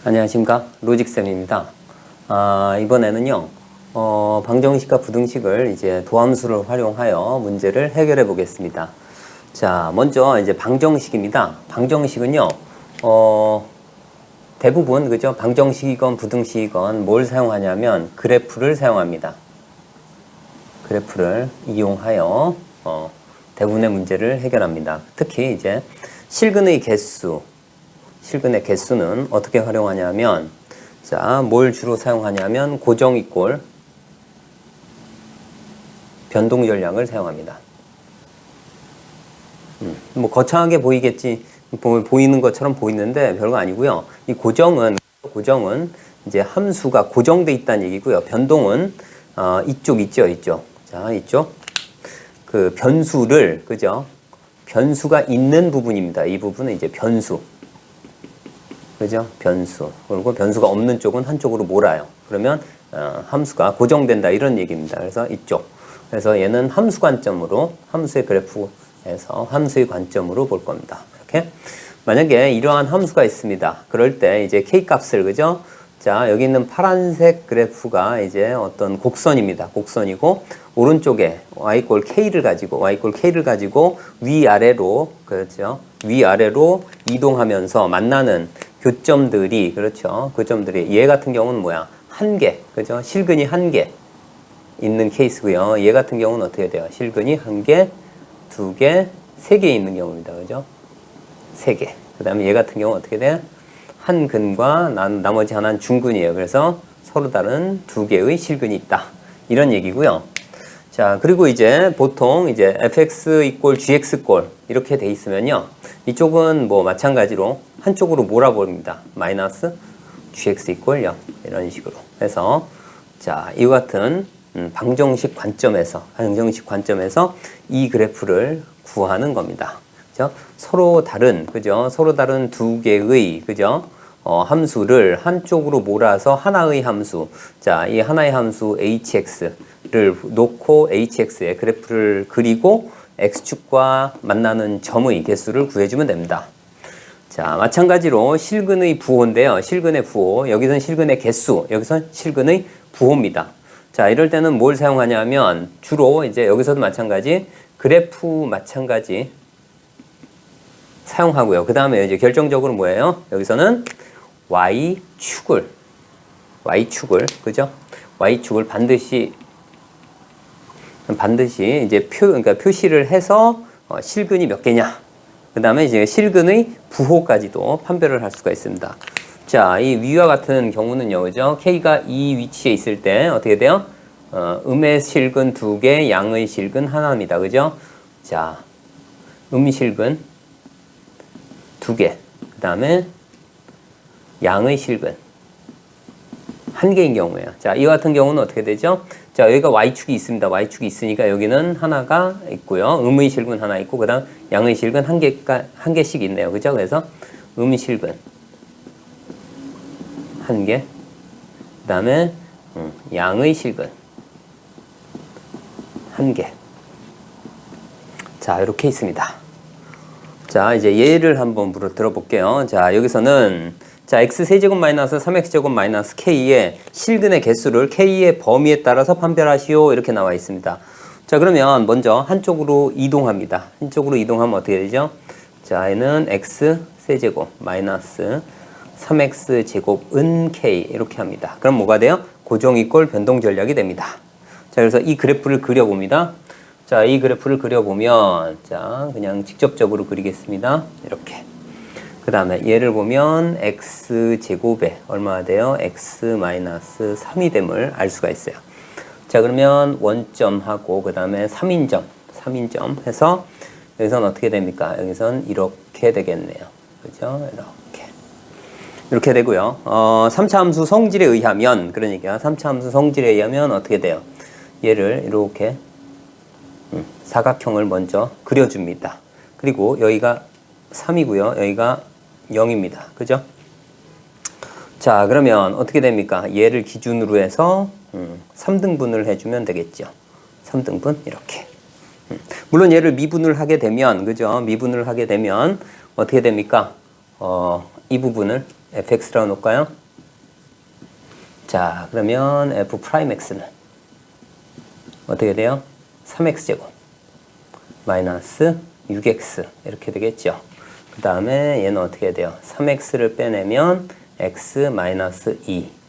안녕하십니까, 로직쌤입니다. 이번에는요 방정식과 부등식을 이제 도함수를 활용하여 문제를 해결해 보겠습니다. 자, 먼저 이제 방정식입니다. 방정식은요 대부분 그죠, 방정식이건 부등식이건 뭘 사용하냐면 그래프를 사용합니다. 그래프를 이용하여 대부분의 문제를 해결합니다. 특히 이제 실근의 개수는 어떻게 활용하냐면, 자, 뭘 주로 사용하냐면 고정 이꼴 변동 전략을 사용합니다. 뭐 거창하게 보이는 것처럼 보이는데 별거 아니고요. 이 고정은 이제 함수가 고정돼 있다는 얘기고요. 변동은 이쪽 있죠. 자, 이쪽 그 변수를, 그죠? 변수가 있는 부분입니다. 이 부분은 이제 변수. 그죠? 변수. 그리고 변수가 없는 쪽은 한쪽으로 몰아요. 그러면 함수가 고정된다, 이런 얘기입니다. 그래서 이쪽. 그래서 얘는 함수 관점으로, 함수의 그래프에서 함수의 관점으로 볼 겁니다. 이렇게. 만약에 이러한 함수가 있습니다. 그럴 때 이제 k 값을, 그죠? 자, 여기 있는 파란색 그래프가 이제 어떤 곡선입니다. 곡선이고, 오른쪽에 yK를 가지고 위아래로, 그렇죠? 위아래로 이동하면서 만나는 교점들이, 그렇죠? 교점들이, 얘 같은 경우는 뭐야? 한 개, 그죠? 실근이 한 개 있는 케이스고요. 얘 같은 경우는 어떻게 돼요? 실근이 한 개, 두 개, 세 개 있는 경우입니다. 그죠? 세 개. 그 다음에 얘 같은 경우는 어떻게 돼요? 한 근과 나머지 하나는 중근이에요. 그래서 서로 다른 두 개의 실근이 있다, 이런 얘기고요. 자, 그리고 이제 보통 이제 fx 이꼴 gx 꼴 이렇게 돼 있으면요, 이쪽은 뭐 마찬가지로 한쪽으로 몰아버립니다. 마이너스 gx 이꼴 0, 이런 식으로 해서, 자, 이와 같은 방정식 관점에서 이 그래프를 구하는 겁니다. 그죠? 서로 다른, 그죠? 서로 다른 두 개의, 그죠? 함수를 한쪽으로 몰아서 하나의 함수, 자, 이 하나의 함수 hx를 놓고 hx의 그래프를 그리고 x축과 만나는 점의 개수를 구해주면 됩니다. 자, 마찬가지로 실근의 부호인데요. 실근의 부호, 여기선 실근의 개수, 여기선 실근의 부호입니다. 자, 이럴 때는 뭘 사용하냐면 주로 이제 여기서도 마찬가지 그래프 마찬가지 사용하고요. 그 다음에 이제 결정적으로 뭐예요? 여기서는 y축을, 그죠? y축을 반드시 이제 그러니까 표시를 해서 실근이 몇 개냐, 그 다음에 이제 실근의 부호까지도 판별을 할 수가 있습니다. 자, 이 위와 같은 경우는요, 그죠? k가 이 위치에 있을 때 어떻게 돼요? 음의 실근 두 개, 양의 실근 하나입니다. 그죠? 자, 실근 두 개, 그 다음에 양의 실근 한 개인 경우예요. 자, 이 같은 경우는 어떻게 되죠? 자, 여기가 y축이 있습니다. y축이 있으니까 여기는 하나가 있고요. 음의 실근 하나 있고, 그 다음 양의 실근 한 개씩 있네요. 그죠? 그래서 실근 한 개, 그 다음에 양의 실근 한 개. 자, 이렇게 있습니다. 자, 이제 예를 한번 들어볼게요. 자, 여기서는 자, x세제곱 마이너스 3x제곱 마이너스 k의 실근의 개수를 k의 범위에 따라서 판별하시오, 이렇게 나와 있습니다. 자, 그러면 먼저 한쪽으로 이동합니다. 한쪽으로 이동하면 어떻게 되죠? 자, 얘는 x세제곱 마이너스 3x제곱은 k, 이렇게 합니다. 그럼 뭐가 돼요? 고정 이꼴 변동 전략이 됩니다. 자, 그래서 이 그래프를 그려봅니다. 자, 이 그래프를 그려보면, 자, 그냥 직접적으로 그리겠습니다. 이렇게. 그 다음에 얘를 보면 x제곱에 얼마가 돼요? x-3이 됨을 알 수가 있어요. 자, 그러면 원점하고 그 다음에 3인점 해서 여기선 어떻게 됩니까? 여기선 이렇게 되겠네요. 그죠? 이렇게 되고요. 3차 함수 성질에 의하면, 그러니까 3차 함수 성질에 의하면 어떻게 돼요? 얘를 이렇게 사각형을 먼저 그려줍니다. 그리고 여기가 3이고요. 여기가 0입니다. 그죠? 자, 그러면 어떻게 됩니까? 얘를 기준으로 해서 3등분을 해주면 되겠죠. 3등분 이렇게. 물론 얘를 미분을 하게 되면, 그죠? 미분을 하게 되면 어떻게 됩니까? 이 부분을 fx라고 놓을까요? 자, 그러면 f 프라임 x는 어떻게 돼요? 3x제곱 마이너스 6x 이렇게 되겠죠. 그 다음에 얘는 어떻게 돼요? 3x를 빼내면 x 마이너스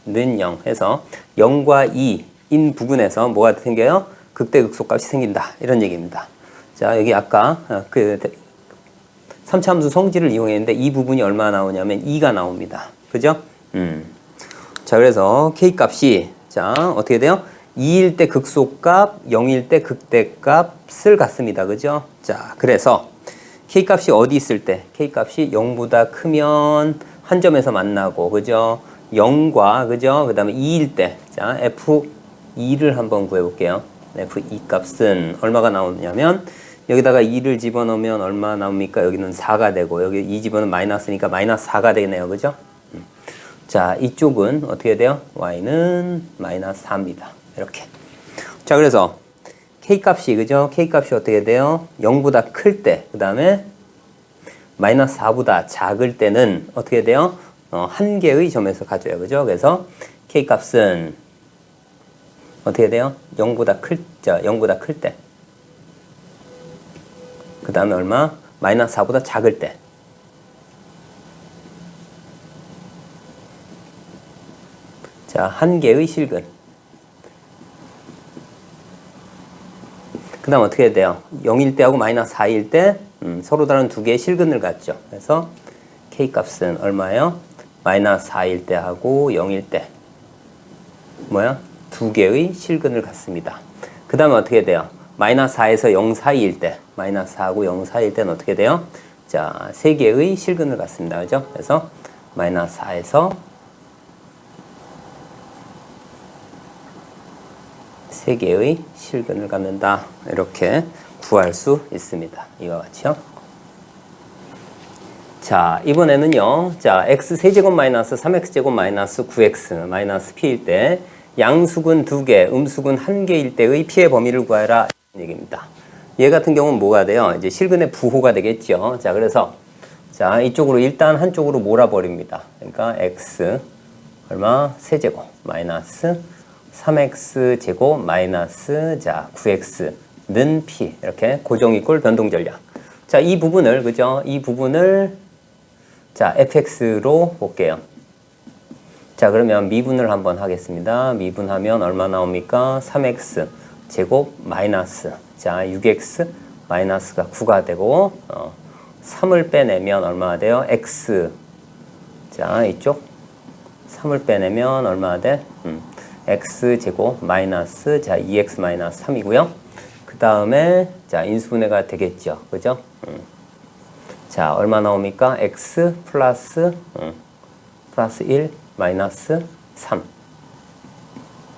2는 0 해서 0과 2인 부분에서 뭐가 생겨요? 극대극소값이 생긴다. 이런 얘기입니다. 자, 여기 아까 그 3차 함수 성질을 이용했는데 이 부분이 얼마 나오냐면 2가 나옵니다. 그죠? 자, 그래서 k 값이 자, 어떻게 돼요? 2일 때 극소값, 0일 때 극대값을 갖습니다. 그죠? 자, 그래서 k 값이 어디 있을 때? k 값이 0보다 크면 한 점에서 만나고, 그죠? 0과, 그죠? 그 다음에 2일 때, 자, f2를 한번 구해볼게요. f2 값은 얼마가 나오냐면, 여기다가 2를 집어넣으면 얼마 나옵니까? 여기는 4가 되고, 여기 2 집어넣으면 마이너스니까 마이너스 4가 되네요. 그죠? 자, 이쪽은 어떻게 돼요? y는 마이너스 4입니다. 이렇게. 자, 그래서 k 값이, 그죠? k 값이 어떻게 돼요? 0보다 클 때, 그 다음에 마이너스 4보다 작을 때는 어떻게 돼요? 한 개의 점에서 가져요. 그죠? 그래서 k 값은 어떻게 돼요? 0보다 클 때. 그 다음에 얼마? 마이너스 4보다 작을 때. 자, 한 개의 실근. 그 다음 어떻게 돼요? 0일 때하고 마이너스 4일 때 서로 다른 두 개의 실근을 갖죠. 그래서 k 값은 얼마예요? 마이너스 4일 때하고 0일 때 뭐야? 두 개의 실근을 갖습니다. 그 다음에 어떻게 돼요? 마이너스 4에서 0 사이일 때 마이너스 4하고 0 사이일 때는 어떻게 돼요? 자, 세 개의 실근을 갖습니다. 그죠? 그래서 마이너스 4에서 세 개의 실근을 갖는다. 이렇게 구할 수 있습니다. 이와 같이요. 자, 이번에는요. 자, x 세제곱 마이너스 3x제곱 마이너스 9x 마이너스 p일 때 양수근 2개, 음수근 1개일 때의 p의 범위를 구하라. 이런 얘기입니다. 얘 같은 경우는 뭐가 돼요? 이제 실근의 부호가 되겠죠. 자, 그래서 자, 이쪽으로 일단 한쪽으로 몰아버립니다. 그러니까 x 얼마? 세제곱 마이너스 3x 제곱 마이너스 자 9x는 p 이렇게 고정 이꼴 변동 전략. 자, 이 부분을 그죠? 이 부분을 자 fx로 볼게요. 자, 그러면 미분을 한번 하겠습니다. 미분하면 얼마 나옵니까? 3x 제곱 마이너스 자 6x 마이너스가 9가 되고 3을 빼내면 얼마가 돼요? x 자 이쪽 3을 빼내면 얼마가 돼? x제곱 마이너스 자 2x 마이너스 3이고요. 그 다음에 자 인수분해가 되겠죠. 그죠? 자 얼마 나옵니까? x 플러스 1 마이너스 3.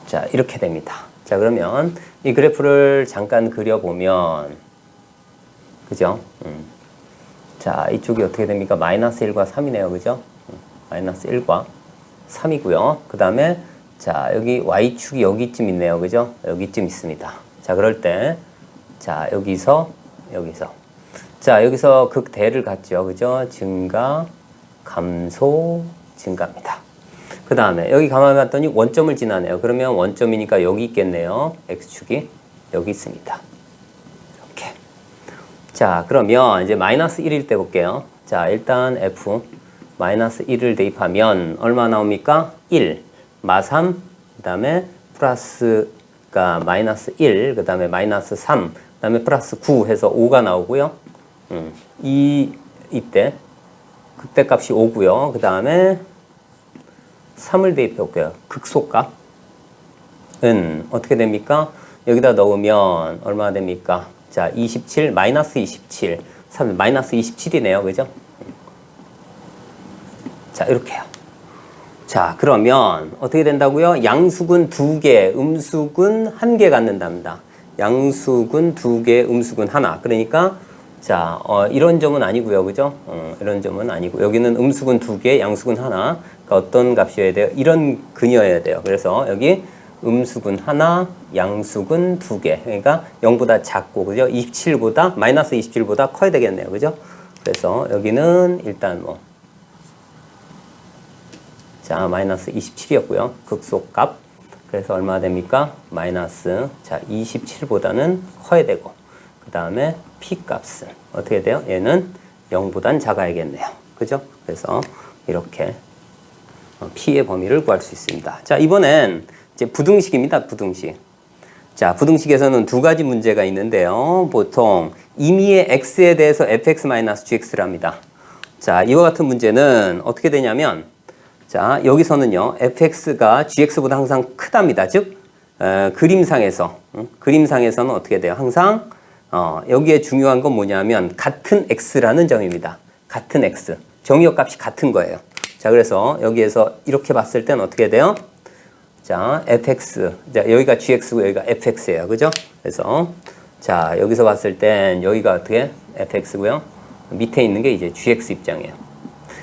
자 이렇게 됩니다. 자 그러면 이 그래프를 잠깐 그려보면 그죠? 자 이쪽이 어떻게 됩니까? 마이너스 1과 3이네요. 그죠? 마이너스 1과 3이고요. 그 다음에 자, 여기 y축이 여기쯤 있네요. 그죠? 여기쯤 있습니다. 자, 그럴 때, 자, 여기서. 자, 여기서 극대를 갖죠. 그죠? 증가, 감소, 증가입니다. 그 다음에, 여기 가만히 봤더니 원점을 지나네요. 그러면 원점이니까 여기 있겠네요. x축이. 여기 있습니다. 이렇게. 자, 그러면 이제 마이너스 1일 때 볼게요. 자, 일단 f 마이너스 1을 대입하면 얼마 나옵니까? 1. 마3, 그 다음에 플러스가 마이너스 1, 그 다음에 마이너스 3, 그 다음에 플러스 9 해서 5가 나오고요. 이때 극대값이 5고요. 그 다음에 3을 대입해 볼게요. 극소값은 어떻게 됩니까? 여기다 넣으면 얼마나 됩니까? 자, 27, 마이너스 27, 3, 마이너스 27이네요. 그죠? 자, 이렇게요. 자, 그러면 어떻게 된다고요? 양수근 2개, 음수근 1개 갖는답니다. 양수근 2개, 음수근 1. 그러니까 자, 이런 점은 아니고요. 그죠? 이런 점은 아니고 여기는 음수근 2개, 양수근 1. 그러니까 어떤 값이어야 돼요? 이런 근이어야 돼요. 그래서 여기 음수근 1, 양수근 2개. 그러니까 0보다 작고 그죠? 27보다 마이너스 27보다 커야 되겠네요. 그죠? 그래서 여기는 일단 뭐 자, 마이너스 27이었고요. 극소값. 그래서 얼마나 됩니까? 마이너스, 자, 27보다는 커야 되고, 그 다음에 P값은 어떻게 돼요? 얘는 0보단 작아야겠네요. 그죠? 그래서 이렇게 P의 범위를 구할 수 있습니다. 자, 이번엔 이제 부등식입니다. 부등식. 자, 부등식에서는 두 가지 문제가 있는데요. 보통 임의의 x에 대해서 fx-gx를 합니다. 자, 이와 같은 문제는 어떻게 되냐면, 자, 여기서는요, fx가 gx보다 항상 크답니다. 즉, 그림상에서는 어떻게 돼요? 항상, 여기에 중요한 건 뭐냐면, 같은 x라는 점입니다. 같은 x. 정의역 값이 같은 거예요. 자, 그래서 여기에서 이렇게 봤을 땐 어떻게 돼요? 자, fx. 자, 여기가 gx고 여기가 fx예요. 그죠? 그래서, 자, 여기서 봤을 땐 여기가 어떻게? fx고요. 밑에 있는 게 이제 gx 입장이에요.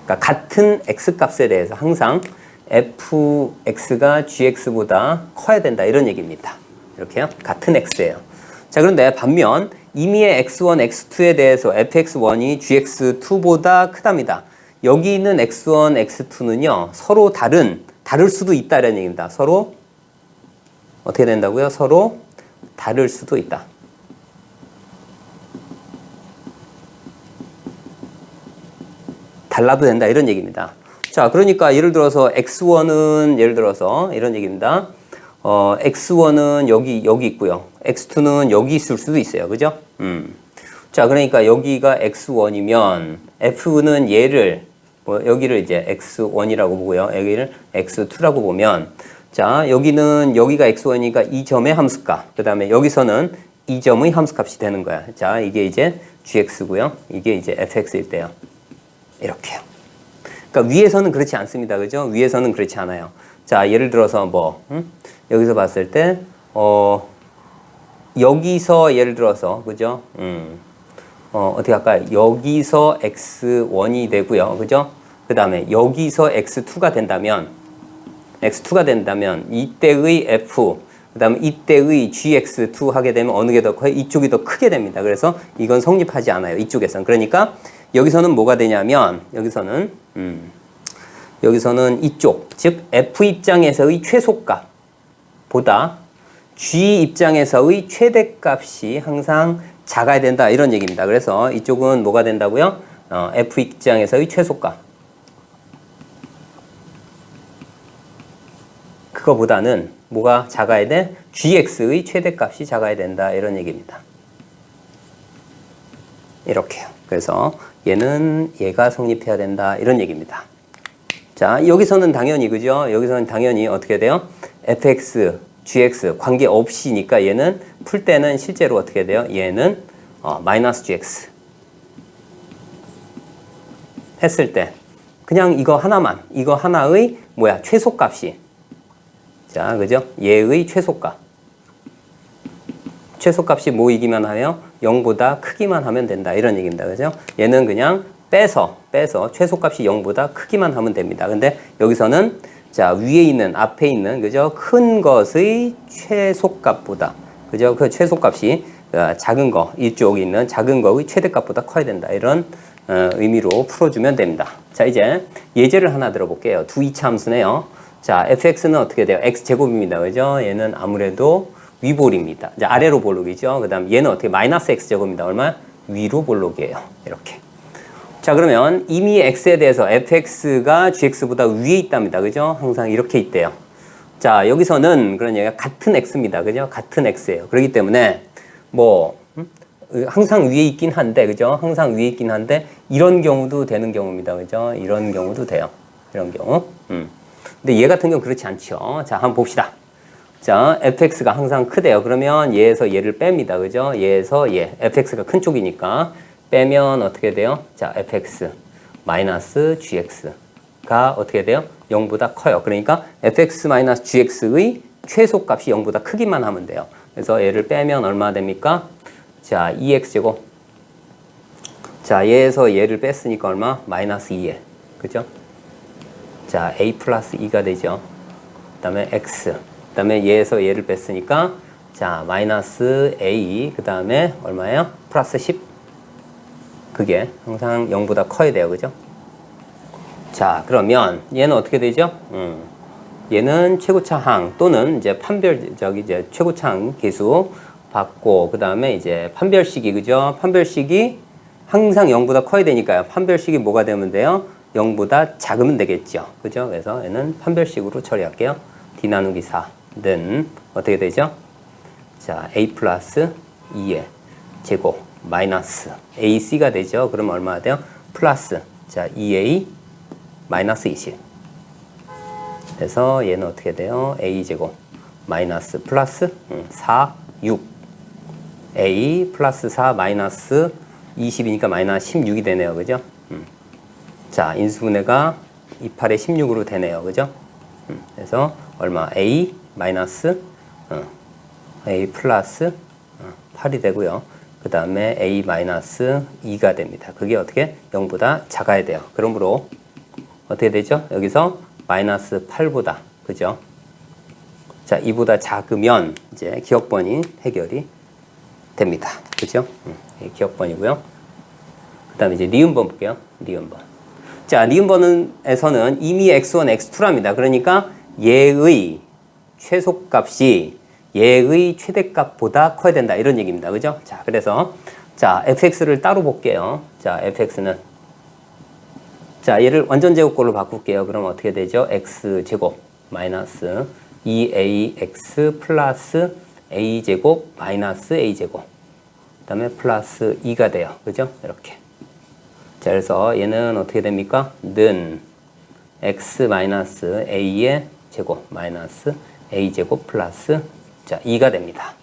그러니까 같은 x 값에 대해서 항상 fx가 gx보다 커야 된다. 이런 얘기입니다. 이렇게요. 같은 x예요. 자, 그런데 반면 임의의 x1, x2에 대해서 fx1이 gx2보다 크답니다. 여기 있는 x1, x2는요. 서로 다를 수도 있다는 얘기입니다. 서로 어떻게 된다고요? 서로 다를 수도 있다. 달라도 된다 이런 얘기입니다. 자, 그러니까 예를 들어서 x1은 예를 들어서 이런 얘기입니다. x1은 여기 있고요. x2는 여기 있을 수도 있어요. 그죠? 자, 그러니까 여기가 x1이면 f는 얘를 여기를 이제 x1이라고 보고요. 여기를 x2라고 보면, 자, 여기가 x1이니까 이 점의 함수값. 그 다음에 여기서는 이 점의 함수값이 되는 거야. 자, 이게 이제 gx고요. 이게 이제 fx일 때요. 이렇게요. 그러니까 위에서는 그렇지 않습니다. 그죠? 위에서는 그렇지 않아요. 자, 예를 들어서 여기서 봤을 때, 여기서 예를 들어서, 그죠? 어떻게 할까요? 여기서 x1이 되고요. 그죠? 그 다음에 여기서 x2가 된다면, 이때의 f, 그 다음에 이때의 gx2 하게 되면 어느 게 더 커요? 이쪽이 더 크게 됩니다. 그래서 이건 성립하지 않아요. 이쪽에서는. 그러니까 여기서는 뭐가 되냐면, 여기서는 이쪽, 즉 f 입장에서의 최소값보다 g 입장에서의 최대값이 항상 작아야 된다 이런 얘기입니다. 그래서 이쪽은 뭐가 된다고요? f 입장에서의 최소값. 그거보다는 뭐가 작아야 돼? gx의 최대값이 작아야 된다 이런 얘기입니다. 이렇게요. 그래서 얘가 성립해야 된다 이런 얘기입니다. 자, 여기서는 당연히 그죠? 여기서는 당연히 어떻게 돼요? fx, gx 관계 없이니까 얘는 풀 때는 실제로 어떻게 돼요? 얘는 마이너스 gx 했을 때 그냥 이거 하나의 최소값이, 자, 그죠? 얘의 최소값이 뭐이기만 하여 0보다 크기만 하면 된다 이런 얘기입니다. 그죠? 얘는 그냥 빼서 최소값이 0보다 크기만 하면 됩니다. 근데 여기서는 자, 앞에 있는 그죠? 큰 것의 최소값보다, 그죠? 그 최소값이 작은 거, 이쪽에 있는 작은 거의 최대값보다 커야 된다. 이런 의미로 풀어주면 됩니다. 자, 이제 예제를 하나 들어볼게요. 두 이차 함수네요. 자, fx는 어떻게 돼요? x제곱입니다. 그죠? 얘는 아무래도 위볼입니다. 이제 아래로 볼록이죠. 그 다음 얘는 어떻게 마이너스 x제곱입니다. 얼마? 위로 볼록이에요. 이렇게. 자, 그러면 이미 x에 대해서 fx가 gx보다 위에 있답니다. 그죠? 항상 이렇게 있대요. 자, 여기서는 그런 얘기가 같은 x입니다. 그죠? 같은 x예요. 그렇기 때문에 항상 위에 있긴 한데, 그죠? 항상 위에 있긴 한데 이런 경우도 되는 경우입니다. 그죠? 이런 경우도 돼요. 이런 경우. 근데 얘 같은 경우는 그렇지 않죠. 자, 한번 봅시다. 자, fx가 항상 크대요. 그러면 얘에서 얘를 뺍니다. 그죠? 얘에서 fx가 큰 쪽이니까 빼면 어떻게 돼요? 자, fx 마이너스 gx가 어떻게 돼요? 0보다 커요. 그러니까 fx 마이너스 gx의 최소값이 0보다 크기만 하면 돼요. 그래서 얘를 빼면 얼마 됩니까? 자, 2x제곱. 자, 얘에서 얘를 뺐으니까 얼마? 마이너스 2에. 그죠? 자, a 플러스 2가 되죠. 그 다음에 x. 그 다음에 얘에서 얘를 뺐으니까 자, 마이너스 a. 그 다음에 얼마예요? 플러스 10. 그게 항상 0보다 커야 돼요. 그죠? 자, 그러면 얘는 어떻게 되죠? 얘는 최고차항 또는 이제 판별적 이제 최고차항 계수 받고 그 다음에 이제 판별식이 그죠? 판별식이 항상 0보다 커야 되니까요. 판별식이 뭐가 되면 돼요? 0보다 작으면 되겠죠. 그죠? 그래서 얘는 판별식으로 처리할게요. D 나누기 4는 어떻게 되죠? 자, A 플러스 2의 제곱 마이너스 AC가 되죠. 그럼 얼마나 돼요? 플러스 자 2A 마이너스 20. 그래서 얘는 어떻게 돼요? A 제곱 마이너스 플러스 4, 6. A 플러스 4 마이너스 20이니까 마이너스 16이 되네요. 그죠? 자, 인수분해가 28에 16으로 되네요. 그죠? 그래서 얼마? A 마이너스 A 플러스 8이 되고요. 그 다음에 A 마이너스 2가 됩니다. 그게 어떻게? 0보다 작아야 돼요. 그러므로 어떻게 되죠? 여기서 마이너스 8보다, 그죠? 자, 2보다 작으면 이제 기억번이 해결이 됩니다. 그죠? 기억번이고요. 그 다음에 이제 니은번 볼게요. 니은번. 자, 니은번에서는 이미 x1, x2랍니다. 그러니까 얘의 최소값이 얘의 최대값보다 커야 된다. 이런 얘기입니다. 그죠? 자, 그래서 자, fx를 따로 볼게요. 자, fx는 자, 얘를 완전 제곱꼴로 바꿀게요. 그럼 어떻게 되죠? x제곱 마이너스 2ax 플러스 a제곱 마이너스 a제곱 그 다음에 플러스 2가 돼요. 그죠? 이렇게. 자, 그래서 얘는 어떻게 됩니까? 는 x 마이너스 a의 제곱 마이너스 a제곱 플러스 자, 2가 됩니다.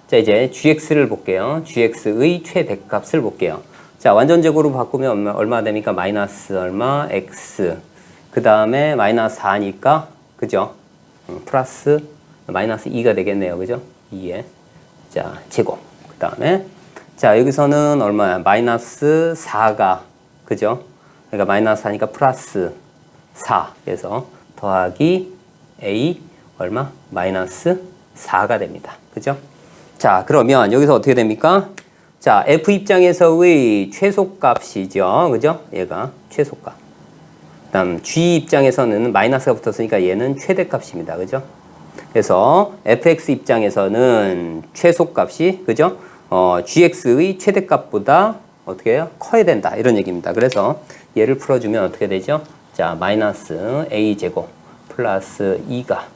자, 이제 gx를 볼게요. gx의 최대값을 볼게요. 자, 완전 제곱으로 바꾸면 얼마 됩니까? 마이너스 얼마? x. 그 다음에 마이너스 4니까, 그죠? 플러스 마이너스 2가 되겠네요. 그죠? 2에. 자, 제곱. 그 다음에, 자, 여기서는 얼마야? 마이너스 4가, 그죠? 그러니까 마이너스 4니까 플러스 4. 그래서 더하기 a, 얼마? 마이너스 4가 됩니다. 그죠? 자, 그러면 여기서 어떻게 됩니까? 자, f 입장에서의 최소값이죠. 그죠? 얘가 최소값. 그 다음 g 입장에서는 마이너스가 붙었으니까 얘는 최대값입니다. 그죠? 그래서 fx 입장에서는 최소값이 그죠? gx의 최대값보다 어떻게 해요? 커야 된다. 이런 얘기입니다. 그래서 얘를 풀어주면 어떻게 되죠? 자, 마이너스 a제곱 플러스 2가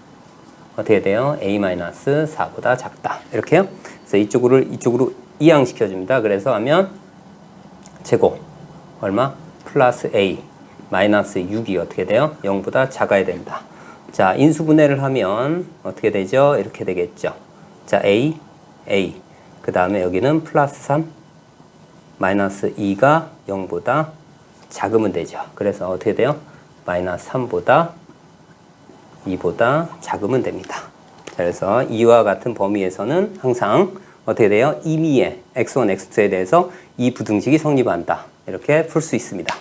어떻게 돼요? a-4보다 작다. 이렇게요. 그래서 이쪽으로 이항시켜줍니다. 그래서 하면 제곱 얼마? 플러스 a 마이너스 6이 어떻게 돼요? 0보다 작아야 된다. 자, 인수분해를 하면 어떻게 되죠? 이렇게 되겠죠. 자, a 그 다음에 여기는 플러스 3 마이너스 2가 0보다 작으면 되죠. 그래서 어떻게 돼요? 마이너스 3보다 2보다 작으면 됩니다. 자, 그래서 이와 같은 범위에서는 항상 어떻게 돼요? 임의의 x1, x2에 대해서 이 부등식이 성립한다. 이렇게 풀 수 있습니다.